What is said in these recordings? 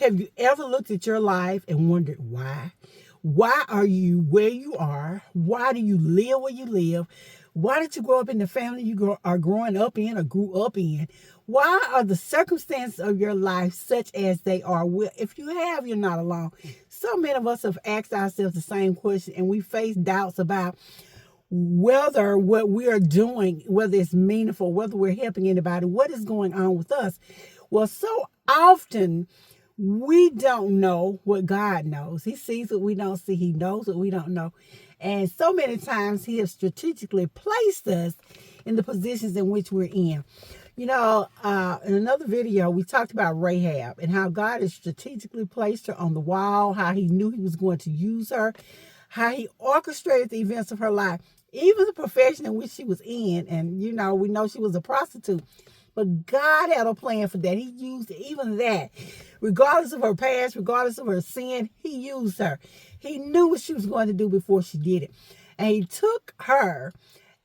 Have you ever looked at your life and wondered why? Why are you where you are? Why do you live where you live? Why did you grow up in the family you are growing up in or grew up in? Why are the circumstances of your life such as they are? Well, if you have, you're not alone. So many of us have asked ourselves the same question, and we face doubts about whether what we are doing, whether it's meaningful, whether we're helping anybody, what is going on with us. Well, so often we don't know what God knows. He sees what we don't see. He knows what we don't know. And so many times he has strategically placed us in the positions in which we're in. You know, in another video, we talked about Rahab and how God has strategically placed her on the wall, how he knew he was going to use her, how he orchestrated the events of her life, even the profession in which she was in. And, you know, we know she was a prostitute. But God had a plan for that. He used even that. Regardless of her past, regardless of her sin, he used her. He knew what she was going to do before she did it. And he took her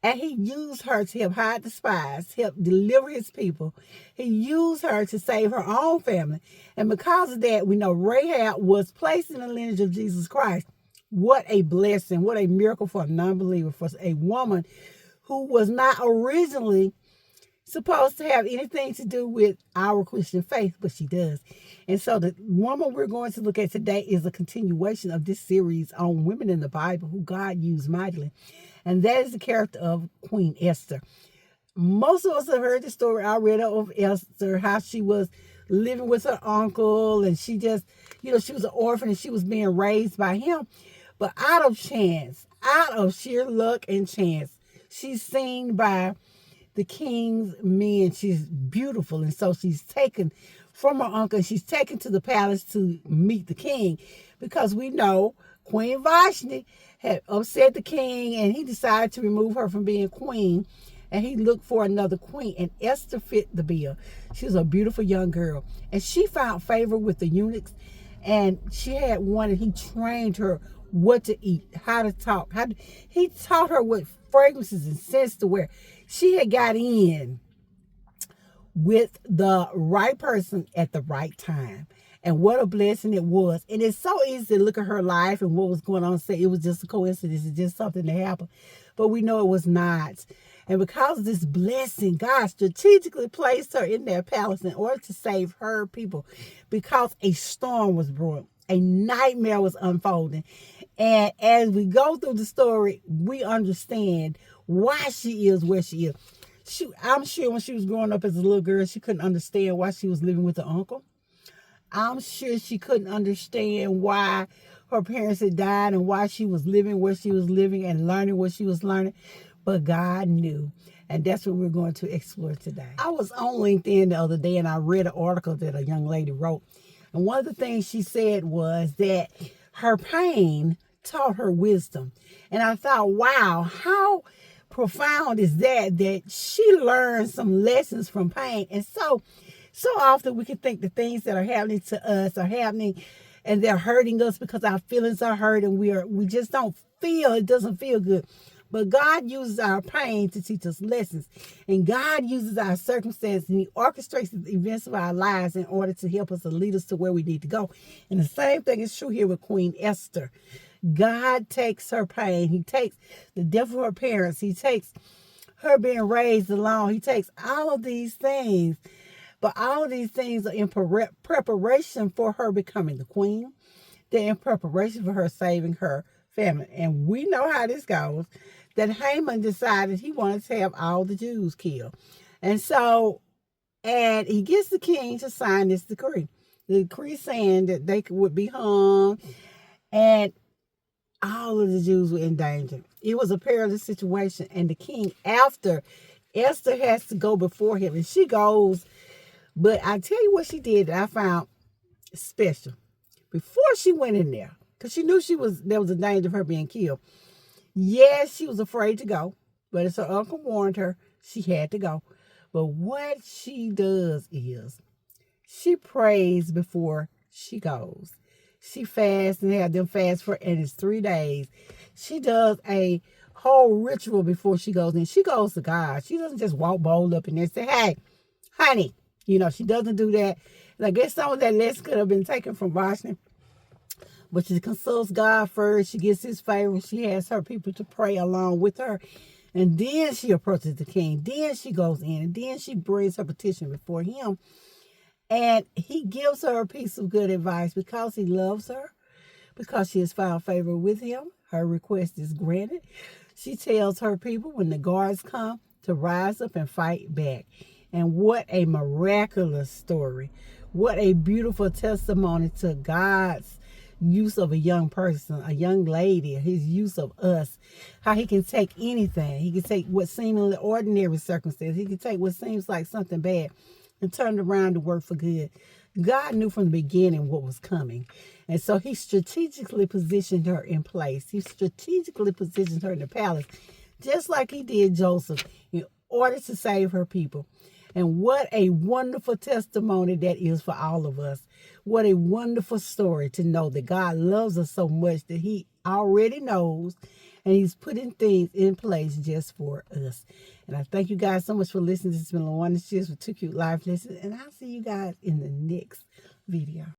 and he used her to help hide the spies, help deliver his people. He used her to save her own family. And because of that, we know Rahab was placed in the lineage of Jesus Christ. What a blessing. What a miracle for a non-believer, for a woman who was not originally supposed to have anything to do with our Christian faith, but she does. And so the woman we're going to look at today is a continuation of this series on women in the Bible who God used mightily. And that is the character of Queen Esther. Most of us have heard the story already of Esther, how she was living with her uncle and she just, you know, she was an orphan and she was being raised by him. But out of sheer luck and chance, she's seen by the king's men. She's beautiful. And so she's taken from her uncle and she's taken to the palace to meet the king, because we know Queen Vashti had upset the king and he decided to remove her from being queen, and he looked for another queen, and Esther fit the bill. She was a beautiful young girl and she found favor with the eunuchs, and she had one and he trained her what to eat, how to talk, he taught her what fragrances and scents to wear. She had got in with the right person at the right time. And what a blessing it was. And it's so easy to look at her life and what was going on and say it was just a coincidence. It's just something that happened. But we know it was not. And because of this blessing, God strategically placed her in that palace in order to save her people, because a storm was brewing. A nightmare was unfolding. And as we go through the story, we understand why she is where she is. I'm sure when she was growing up as a little girl, she couldn't understand why she was living with her uncle. I'm sure she couldn't understand why her parents had died and why she was living where she was living and learning what she was learning. But God knew. And that's what we're going to explore today. I was on LinkedIn the other day and I read an article that a young lady wrote. And one of the things she said was that her pain taught her wisdom. And I thought, wow, how profound is that she learned some lessons from pain. And so often we can think the things that are happening to us are happening and they're hurting us because our feelings are hurt and we just don't feel, it doesn't feel good. But God uses our pain to teach us lessons. And God uses our circumstances and he orchestrates the events of our lives in order to help us and lead us to where we need to go. And the same thing is true here with Queen Esther. God takes her pain. He takes the death of her parents. He takes her being raised alone. He takes all of these things. But all of these things are in preparation for her becoming the queen. They're in preparation for her saving her family. And we know how this goes. That Haman decided he wanted to have all the Jews killed. And he gets the king to sign this decree. The decree saying that they would be hung and all of the Jews were in danger. It was a perilous situation. And the king, after Esther has to go before him, and she goes, but I tell you what she did that I found special. Before she went in there, because she knew there was a danger of her being killed. Yes, she was afraid to go, but as her uncle warned her, she had to go. But what she does is she prays before she goes. She fasts and have them fast and it's 3 days. She does a whole ritual before she goes in. She goes to God. She doesn't just walk bold up in there and say, hey, honey, she doesn't do that. I guess some of that lesson could have been taken from Vashti. But she consults God first. She gets his favor. She has her people to pray along with her. And then she approaches the king. Then she goes in. And then she brings her petition before him. And he gives her a piece of good advice because he loves her. Because she has found favor with him. Her request is granted. She tells her people when the guards come to rise up and fight back. And what a miraculous story. What a beautiful testimony to God's use of a young person, a young lady, his use of us, how he can take anything. He can take what seemingly ordinary circumstances. He can take what seems like something bad and turn it around to work for good. God knew from the beginning what was coming. And so he strategically positioned her in place. He strategically positioned her in the palace, just like he did Joseph, in order to save her people. And what a wonderful testimony that is for all of us. What a wonderful story to know that God loves us so much that he already knows and he's putting things in place just for us. And I thank you guys so much for listening. This has been LaWanda Shields with 2 Cute Life Lessons. And I'll see you guys in the next video.